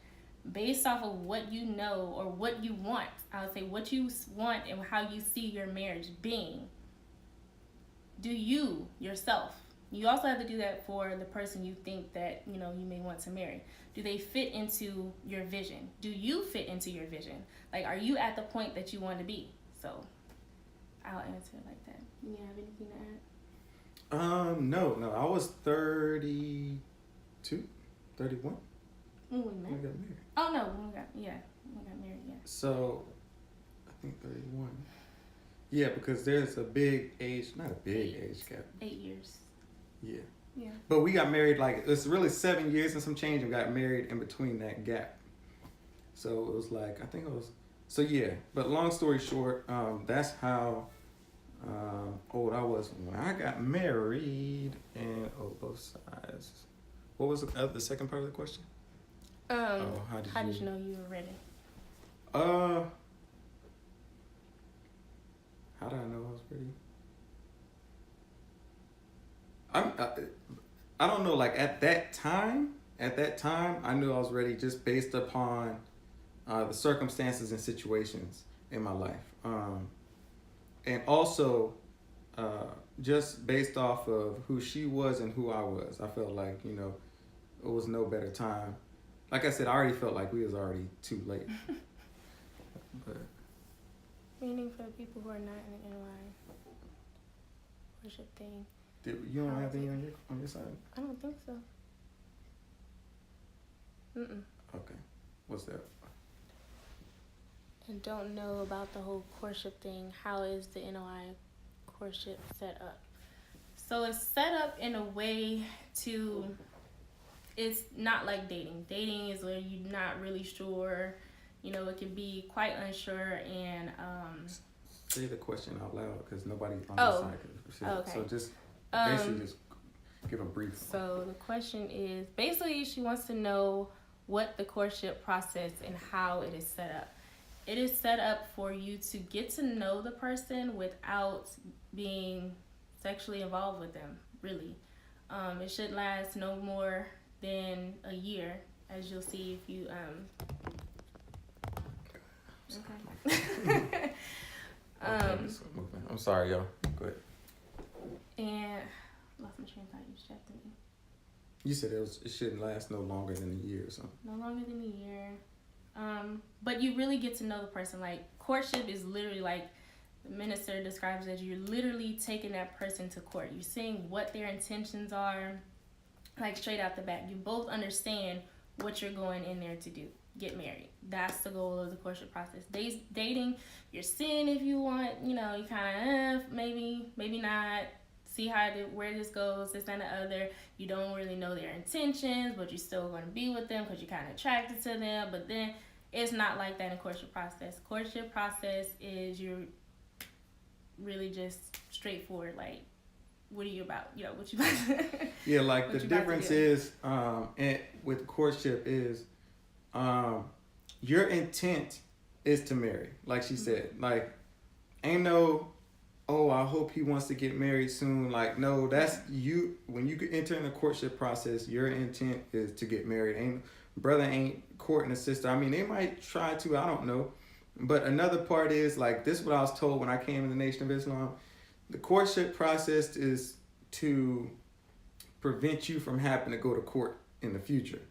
based off of what you know or what you want. I would say what you want and how you see your marriage being. Do you yourself You also have to do that for the person you think that, you know, you may want to marry. Do they fit into your vision? Do you fit into your vision? Like, are you at the point that you want to be? So I'll answer it like that. You have anything to add? No. I was 32, 31 When we when met? I got married. Oh no, when we got married, yeah. So, I think 31. Yeah, because there's a big age, not a big age gap. 8 years. Yeah. Yeah. But we got married, like, it's really 7 years and some change, and got married in between that gap. So it was like, I think it was, so yeah. But long story short, that's how old I was when I got married, and both sides. What was the second part of the question? How did you know you were ready? How did I know I was ready? I don't know. Like at that time, I knew I was ready just based upon the circumstances and situations in my life, and also just based off of who she was and who I was. I felt like, you know, it was no better time. Like I said, I already felt like we was already too late. But Meaning for the people who are not in the NY worship thing. You don't have any on your side? I don't think so. Okay. What's that? And don't know about the whole courtship thing. How is the NOI courtship set up? So it's set up in a way to, it's not like dating. Dating is where you're not really sure. You know, it can be quite unsure and Say the question out loud because nobody on this side can. Okay. So just basically just give a brief. So the question is, basically she wants to know what the courtship process and how it is set up. It is set up for you to get to know the person without being sexually involved with them, really. It should last no more than a year, as you'll see if you okay. I'm sorry, y'all. Go ahead. And lost my train of thought. You distracted me. You said it shouldn't last no longer than a year or something. No longer than a year. But you really get to know the person. Like, courtship is literally like the minister describes it as you're literally taking that person to court. You're seeing what their intentions are, like straight out the bat. You both understand what you're going in there to do. Get married. That's the goal of the courtship process. Dating, you're seeing if you want, you know, you kind of maybe not. See where this goes, this and the other. You don't really know their intentions, but you're still going to be with them because you're kind of attracted to them. But then it's not like that in courtship process. Courtship process is you're really just straightforward. Like, what are you about? You know, what you about? Yeah, like the difference is, with courtship is, your intent is to marry. Like she said, like ain't no, oh, I hope he wants to get married soon. Like, no, that's you. When you enter in the courtship process, your intent is to get married. Brother ain't courting a sister. I mean, they might try to, I don't know. But another part is, like, this is what I was told when I came in the Nation of Islam. The courtship process is to prevent you from having to go to court in the future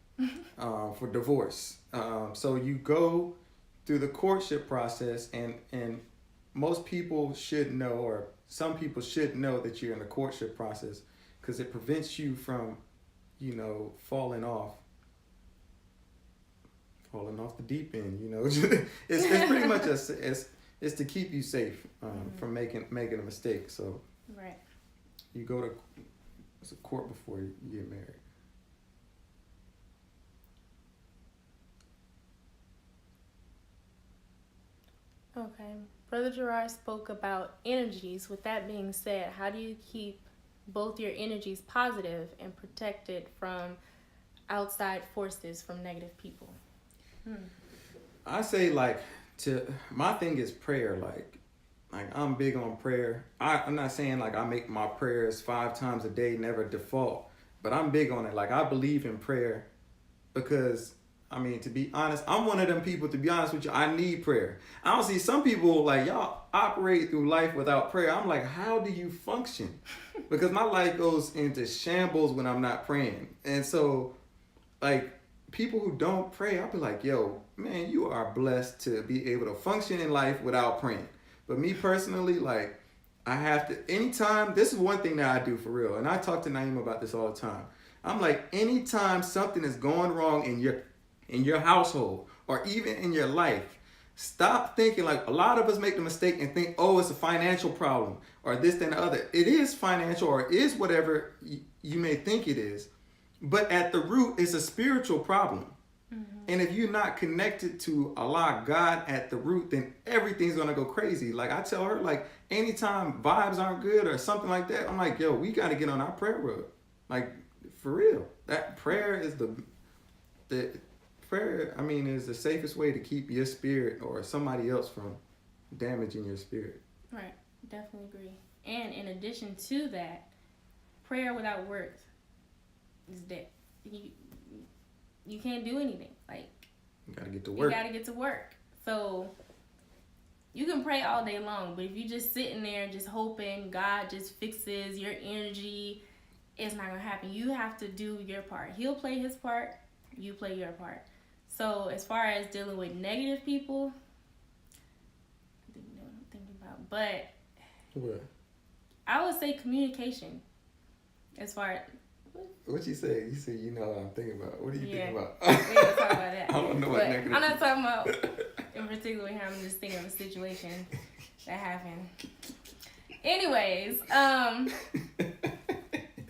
for divorce. So you go through the courtship process, and most people should know, or some people should know, that you're in the courtship process because it prevents you from, you know, falling off the deep end. You know, it's pretty much it's to keep you safe from making a mistake. So right, you go to court before you get married. Okay. Brother JERARD spoke about energies. With that being said, how do you keep both your energies positive and protected from outside forces, from negative people? I say, like, my thing is prayer. Like I'm big on prayer. I'm not saying like I make my prayers 5 times a day, never default, but I'm big on it. Like, I believe in prayer because, I mean, to be honest, I'm one of them people, to be honest with you, I need prayer. I don't see some people, like, y'all operate through life without prayer. I'm like, how do you function? because my life goes into shambles when I'm not praying. And so, like, people who don't pray, I'll be like, yo, man, you are blessed to be able to function in life without praying. But me personally, like, I have to, anytime, this is one thing that I do for real. And I talk to Naeem about this all the time. I'm like, anytime something is going wrong in your household or even in your life, stop thinking, like, a lot of us make the mistake and think, oh, it's a financial problem or this, that, and the other. It is financial or it is whatever you may think it is. But at the root, it's a spiritual problem. And if you're not connected to Allah, God, at the root, then everything's going to go crazy. Like, I tell her, like, anytime vibes aren't good or something like that, I'm like, yo, we got to get on our prayer road. Like, for real. That prayer is the prayer, I mean, is the safest way to keep your spirit or somebody else from damaging your spirit. Right. Definitely agree. And in addition to that, prayer without works is dead. You can't do anything. Like, you gotta get to work. You gotta get to work. So you can pray all day long, but if you just sitting there just hoping God just fixes your energy, it's not gonna happen. You have to do your part. He'll play his part, you play your part. So as far as dealing with negative people, I think you know what I'm thinking about. But what? I would say communication. As far as what you say? You say you know what I'm thinking about. What are you thinking about? We ain't talking about that. I don't know what but negative. I'm not talking about in particular how I'm just thinking of a situation that happened. Anyways,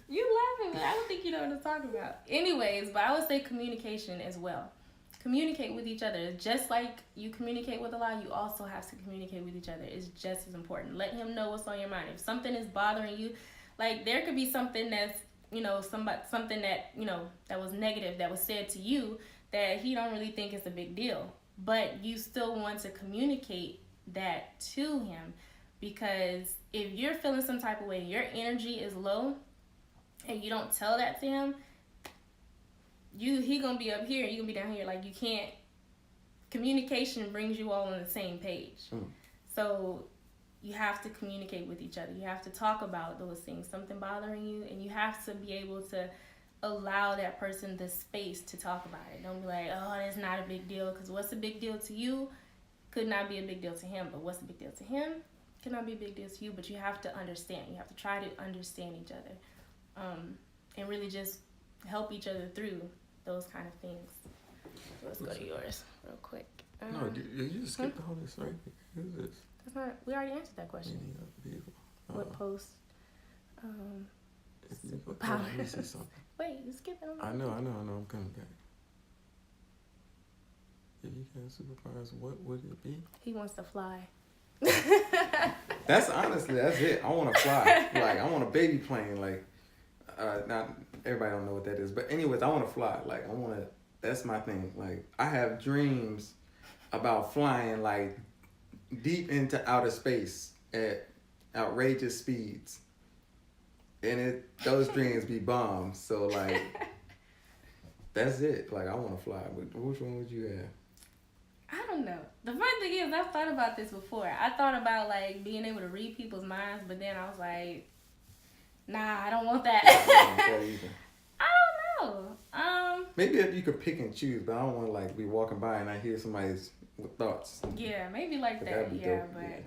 you laughing, but I don't think you know what I'm talking about. Anyways, but I would say communication as well. Communicate with each other. Just like you communicate with Allah, you also have to communicate with each other. It's just as important. Let him know what's on your mind. If something is bothering you, like there could be something that's, you know, something that, you know, that was negative that was said to you that he don't really think is a big deal. But you still want to communicate that to him, because if you're feeling some type of way, your energy is low, and you don't tell that to him, he gonna be up here, you gonna be down here. Like, you can't. Communication brings you all on the same page. So you have to communicate with each other. You have to talk about those things, something bothering you, and you have to be able to allow that person the space to talk about it. Don't be like, oh, that's not a big deal, because what's a big deal to you could not be a big deal to him, but what's a big deal to him could not be a big deal to you. But you have to understand. You have to try to understand each other, and really just help each other through those kind of things. So let's go to yours real quick. No, you just skipped all this, right? Who's this? That's not. We already answered that question. What post? Power. Let me see something. Wait, you skipping? I know. I'm coming back. If you had superpowers, what would it be? He wants to fly. That's it. I want to fly. Like, I want a baby plane. Like, not everybody don't know what that is, but anyways, I want to fly. Like, that's my thing. Like, I have dreams about flying, like, deep into outer space at outrageous speeds. And those dreams be bombs. So, like, that's it. Like, I want to fly. Which one would you have? I don't know. The funny thing is, I've thought about this before. I thought about, like, being able to read people's minds, but then I was like, nah, I don't want that. I don't know. Maybe if you could pick and choose, but I don't want to, like, be walking by and I hear somebody's thoughts. Yeah, maybe like that. Yeah, dope.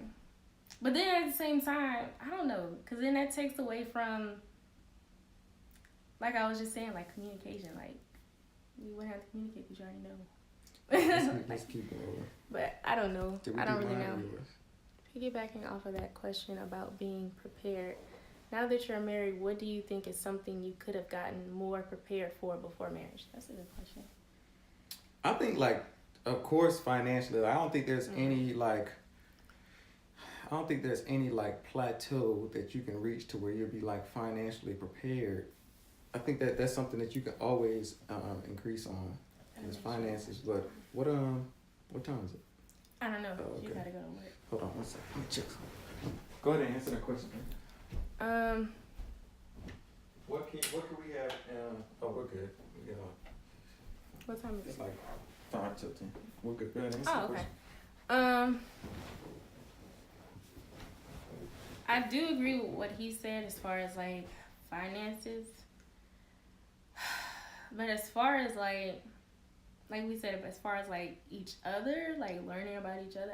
But then at the same time, I don't know, because then that takes away from, like I was just saying, like, communication. Like, you wouldn't have to communicate because you already know. Let's keep going. But I don't know. I don't really know. Yours? Piggybacking off of that question about being prepared, now that you're married, what do you think is something you could have gotten more prepared for before marriage? That's a good question. I think, like, of course, financially, I don't think there's any, like, plateau that you can reach to where you'll be, like, financially prepared. I think that's something that you can always increase on. Is finances. But what time is it? I don't know. Oh, okay. You gotta go to work. Hold on one second. Let me check something. Go ahead and answer that question. What can we have? We're good. We got. What time is it? It's like 5 till 10. We're good. Go ahead and answer Oh, the okay. question. I do agree with what he said as far as like finances. But as far as like we said, as far as like each other, like learning about each other,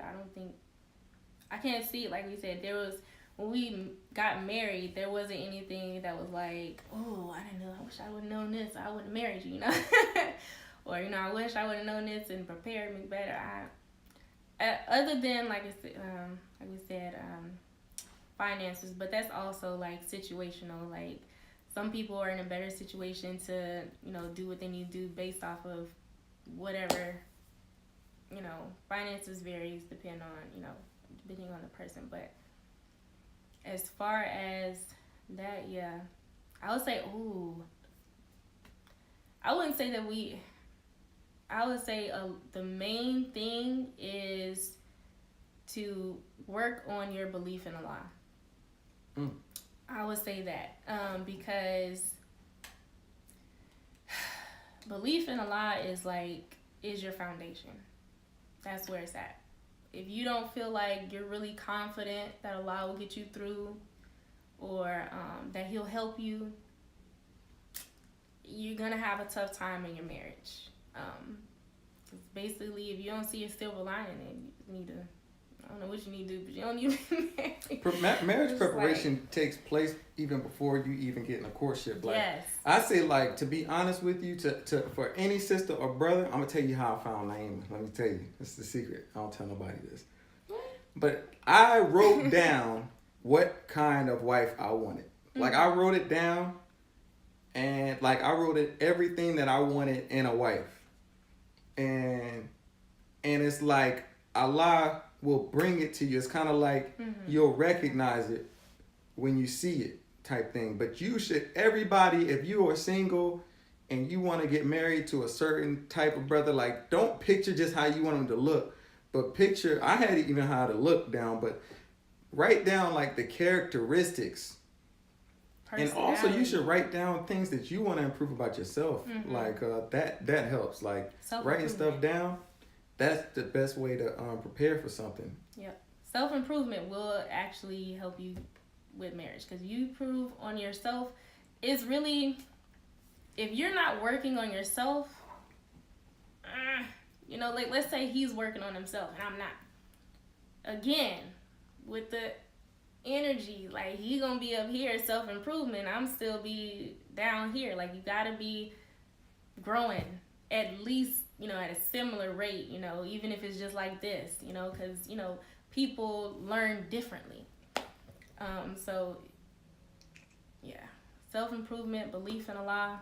I can't see it. Like we said, there was, when we got married, there wasn't anything that was like, oh, I didn't know, I wish I would have known this, I would have married you, you know? Or, you know, I wish I would have known this and prepared me better. Other than, like we said, finances, but that's also like situational. Like some people are in a better situation to, you know, do what they need to do based off of whatever, you know. Finances varies depending on the person. But as far as that, yeah, I would say, I would say the main thing is to work on your belief in Allah. I would say that because belief in Allah is your foundation. That's where it's at. If you don't feel like you're really confident that Allah will get you through, or that He'll help you, you're gonna have a tough time in your marriage. Basically, if you don't see a silver lining, then you need to, I don't know what you need to do, but you don't need to be married. Marriage preparation takes place even before you even get in a courtship. Like, yes. I say, like, to be honest with you, for any sister or brother, I'm gonna tell you how I found Naima. Let me tell you, it's the secret. I don't tell nobody this. But I wrote down what kind of wife I wanted. Like, I wrote it down, and like I wrote it everything that I wanted in a wife. And it's like Allah will bring it to you. It's kind of like you'll recognize it when you see it, type thing. But you should, everybody, if you are single and you want to get married to a certain type of brother, like, don't picture just how you want them to look, but picture, I had even how to look down, but write down like the characteristics. And also you should write down things that you want to improve about yourself. Like that helps. Like writing stuff down, that's the best way to prepare for something. Yep. Self-improvement will actually help you with marriage, because you improve on yourself. It's really, if you're not working on yourself, you know, like let's say he's working on himself and I'm not. Again, with the energy, like he gonna be up here self-improvement, I'm still be down here. Like you gotta be growing at least, you know, at a similar rate, you know, even if it's just like this, you know, because, you know, people learn differently. So yeah, self-improvement, belief in Allah,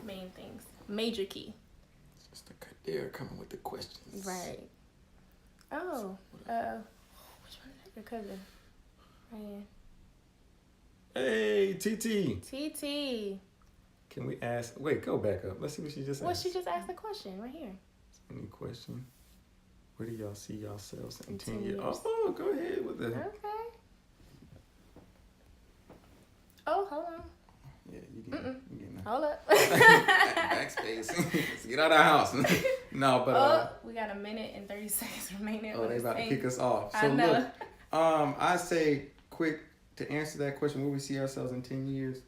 main things, major key. It's the Kadir coming with the questions. Right. Oh, which one is your cousin? Ryan. Hey, TT. TT. Can we ask? Wait, go back up. Let's see what she just asked. Well, she just asked a question right here. Any question? Where do y'all see yourselves in 10 years? Oh, go ahead with it. Okay. Oh, hold on. Yeah, you get Hold up. Backspace. Let's get out of the house. No, but we got a minute and 30 seconds remaining. Oh, they about to kick us off. So I know. Look, I say quick to answer that question, where we see ourselves in 10 years.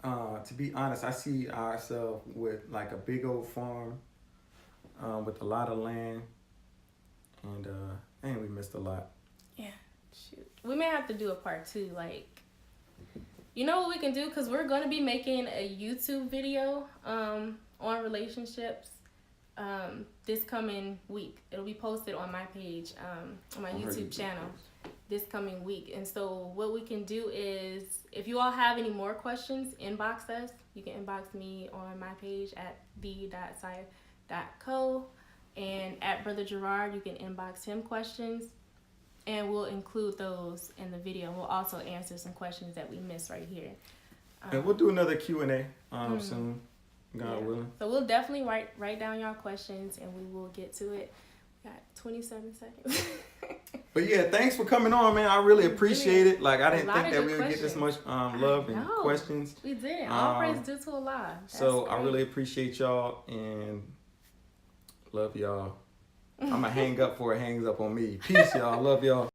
To be honest, I see ourselves with like a big old farm, with a lot of land, and we missed a lot. Yeah, shoot. We may have to do a part 2, like, you know what we can do? Because we're going to be making a YouTube video on relationships this coming week. It'll be posted on my page, on my YouTube channel this coming week. And so what we can do is, if you all have any more questions, inbox us. You can inbox me on my page at the.sci.co, and at Brother Gerard, you can inbox him questions. And we'll include those in the video. We'll also answer some questions that we missed right here. And we'll do another Q&A soon, God willing. So we'll definitely write down y'all questions, and we will get to it. We got 27 seconds. But yeah, thanks for coming on, man. I really appreciate it. Like, I didn't think that we would get this much love and questions. We did. All praise due to Allah. So I really appreciate y'all and love y'all. I'm going to hang up before it hangs up on me. Peace, y'all. Love y'all.